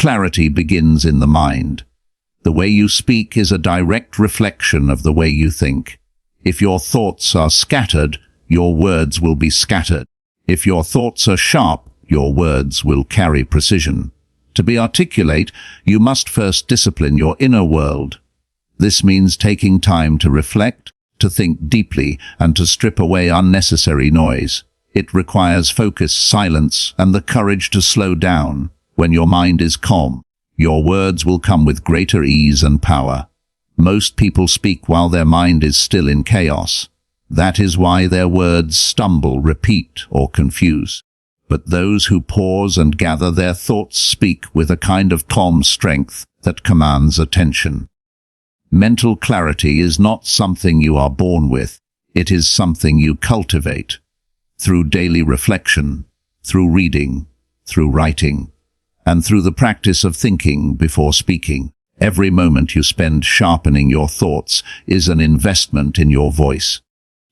Clarity begins in the mind. The way you speak is a direct reflection of the way you think. If your thoughts are scattered, your words will be scattered. If your thoughts are sharp, your words will carry precision. To be articulate, you must first discipline your inner world. This means taking time to reflect, to think deeply, and to strip away unnecessary noise. It requires focus, silence, and the courage to slow down. When your mind is calm, your words will come with greater ease and power. Most people speak while their mind is still in chaos. That is why their words stumble, repeat, or confuse. But those who pause and gather their thoughts speak with a kind of calm strength that commands attention. Mental clarity is not something you are born with. It is something you cultivate. Through daily reflection, through reading, through writing, and through the practice of thinking before speaking. Every moment you spend sharpening your thoughts is an investment in your voice.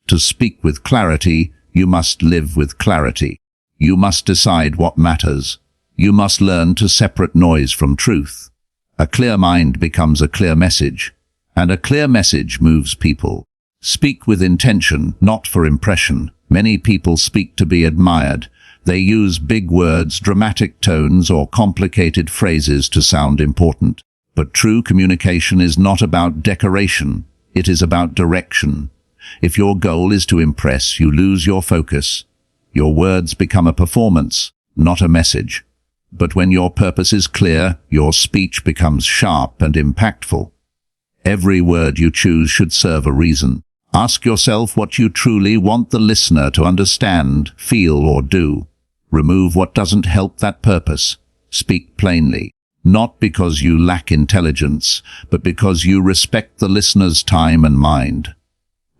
To speak with clarity, you must live with clarity. You must decide what matters. You must learn to separate noise from truth. A clear mind becomes a clear message, and a clear message moves people. Speak with intention, not for impression. Many people speak to be admired. They use big words, dramatic tones, or complicated phrases to sound important. But true communication is not about decoration. It is about direction. If your goal is to impress, you lose your focus. Your words become a performance, not a message. But when your purpose is clear, your speech becomes sharp and impactful. Every word you choose should serve a reason. Ask yourself what you truly want the listener to understand, feel, or do. Remove what doesn't help that purpose. Speak plainly, not because you lack intelligence, but because you respect the listener's time and mind.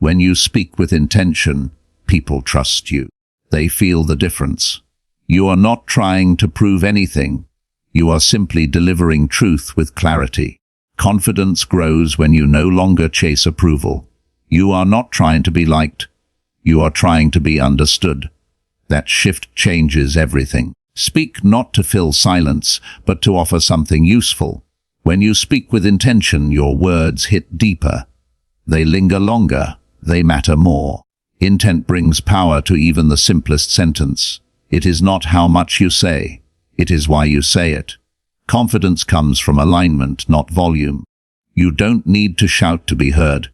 When you speak with intention, people trust you. They feel the difference. You are not trying to prove anything. You are simply delivering truth with clarity. Confidence grows when you no longer chase approval. You are not trying to be liked. You are trying to be understood. That shift changes everything. Speak not to fill silence, but to offer something useful. When you speak with intention, your words hit deeper. They linger longer. They matter more. Intent brings power to even the simplest sentence. It is not how much you say. It is why you say it. Confidence comes from alignment, not volume. You don't need to shout to be heard.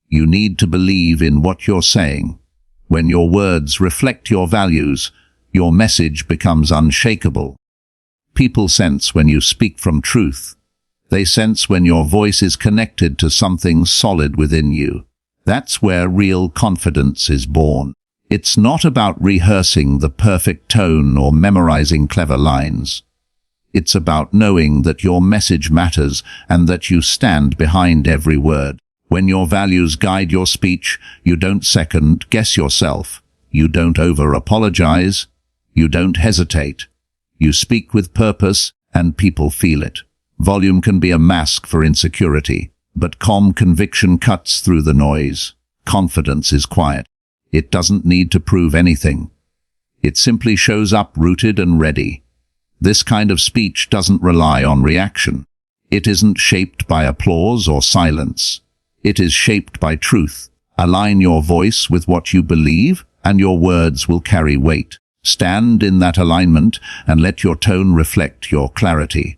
You need to believe in what you're saying. When your words reflect your values, your message becomes unshakable. People sense when you speak from truth. They sense when your voice is connected to something solid within you. That's where real confidence is born. It's not about rehearsing the perfect tone or memorizing clever lines. It's about knowing that your message matters and that you stand behind every word. When your values guide your speech, you don't second-guess yourself. You don't over-apologize. You don't hesitate. You speak with purpose, and people feel it. Volume can be a mask for insecurity, but calm conviction cuts through the noise. Confidence is quiet. It doesn't need to prove anything. It simply shows up rooted and ready. This kind of speech doesn't rely on reaction. It isn't shaped by applause or silence. It is shaped by truth. Align your voice with what you believe, and your words will carry weight. Stand in that alignment and let your tone reflect your clarity.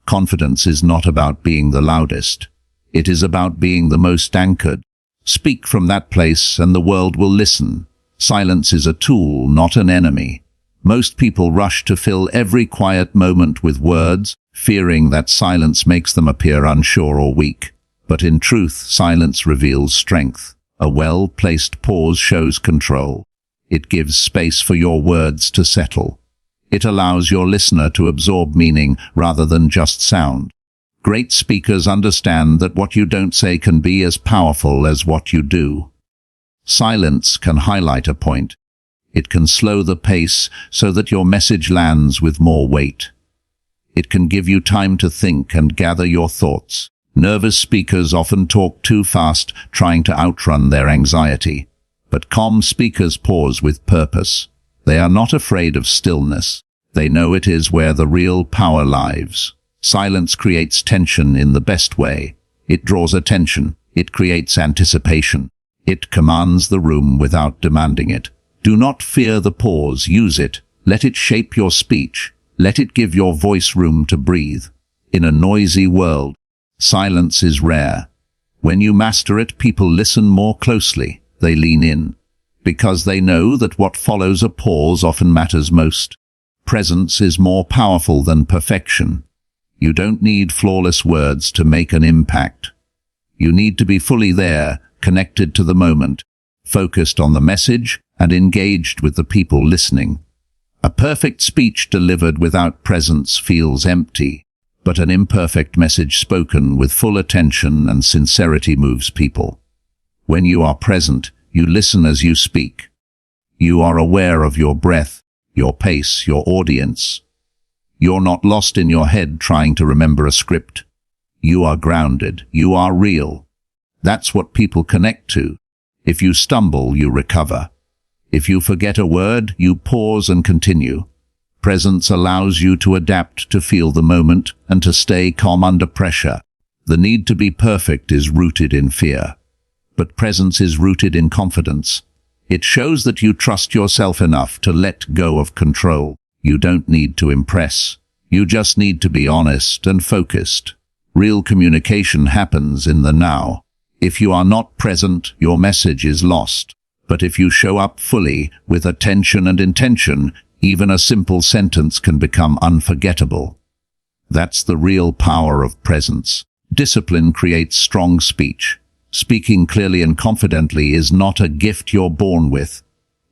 Confidence is not about being the loudest. It is about being the most anchored. Speak from that place and the world will listen. Silence is a tool, not an enemy. Most people rush to fill every quiet moment with words, fearing that silence makes them appear unsure or weak. But in truth, silence reveals strength. A well-placed pause shows control. It gives space for your words to settle. It allows your listener to absorb meaning rather than just sound. Great speakers understand that what you don't say can be as powerful as what you do. Silence can highlight a point. It can slow the pace so that your message lands with more weight. It can give you time to think and gather your thoughts. Nervous speakers often talk too fast, trying to outrun their anxiety. But calm speakers pause with purpose. They are not afraid of stillness. They know it is where the real power lies. Silence creates tension in the best way. It draws attention. It creates anticipation. It commands the room without demanding it. Do not fear the pause. Use it. Let it shape your speech. Let it give your voice room to breathe. In a noisy world, silence is rare. When you master it, people listen more closely. They lean in, because they know that what follows a pause often matters most. Presence is more powerful than perfection. You don't need flawless words to make an impact. You need to be fully there, connected to the moment, focused on the message, and engaged with the people listening. A perfect speech delivered without presence feels empty, but an imperfect message spoken with full attention and sincerity moves people. When you are present, you listen as you speak. You are aware of your breath, your pace, your audience. You're not lost in your head trying to remember a script. You are grounded. You are real. That's what people connect to. If you stumble, you recover. If you forget a word, you pause and continue. Presence allows you to adapt, to feel the moment, and to stay calm under pressure. The need to be perfect is rooted in fear. But presence is rooted in confidence. It shows that you trust yourself enough to let go of control. You don't need to impress. You just need to be honest and focused. Real communication happens in the now. If you are not present, your message is lost. But if you show up fully, with attention and intention, even a simple sentence can become unforgettable. That's the real power of presence. Discipline creates strong speech. Speaking clearly and confidently is not a gift you're born with.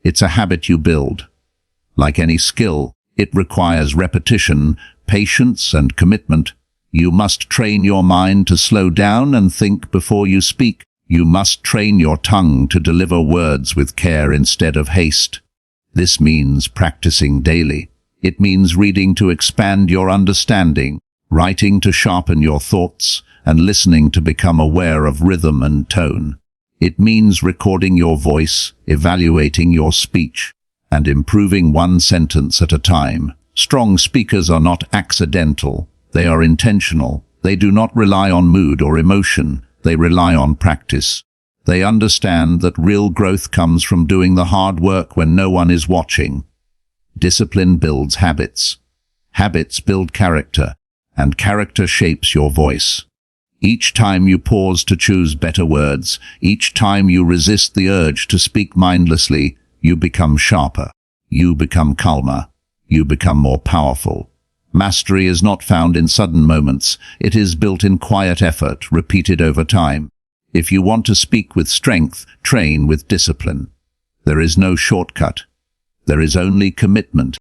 It's a habit you build. Like any skill, it requires repetition, patience, and commitment. You must train your mind to slow down and think before you speak. You must train your tongue to deliver words with care instead of haste. This means practicing daily. It means reading to expand your understanding, writing to sharpen your thoughts, and listening to become aware of rhythm and tone. It means recording your voice, evaluating your speech, and improving one sentence at a time. Strong speakers are not accidental. They are intentional. They do not rely on mood or emotion. They rely on practice. They understand that real growth comes from doing the hard work when no one is watching. Discipline builds habits. Habits build character, and character shapes your voice. Each time you pause to choose better words, each time you resist the urge to speak mindlessly, you become sharper. You become calmer. You become more powerful. Mastery is not found in sudden moments. It is built in quiet effort, repeated over time. If you want to speak with strength, train with discipline. There is no shortcut. There is only commitment.